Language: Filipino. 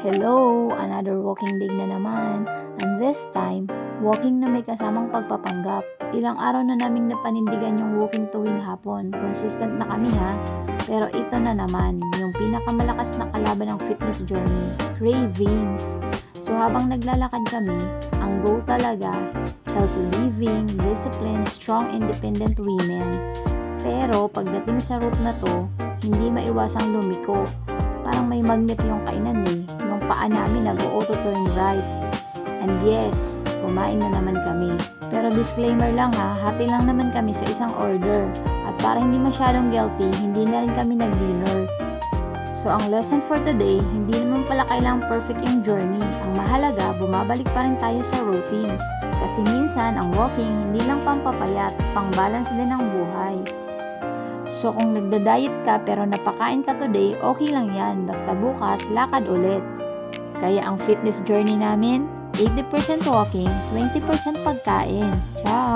Hello! Another walking day na naman. And this time, walking na may kasamang pagpapanggap. Ilang araw na naming napanindigan yung walking tuwing hapon. Consistent na kami ha. Pero ito na naman, yung pinakamalakas na kalaban ng fitness journey, cravings. So habang naglalakad kami, ang goal talaga, healthy living, discipline, strong independent women. Pero pagdating sa route na to, hindi maiwasang lumiko. Parang may magnet yung kainan yung paa namin nag-auto turn right. And yes, kumain na naman kami. Pero disclaimer lang ha, hati lang naman kami sa isang order. At para hindi masyadong guilty, hindi na rin kami nag-dinner. So ang lesson for today, hindi naman pala kailangang perfect yung journey. Ang mahalaga, bumabalik pa rin tayo sa routine. Kasi minsan, ang walking hindi lang pampapayat, pang-balance din ng buhay. So kung nagda-diet ka pero napakain ka today, okay lang yan. Basta bukas, lakad ulit. Kaya ang fitness journey namin, 80% walking, 20% pagkain. Ciao!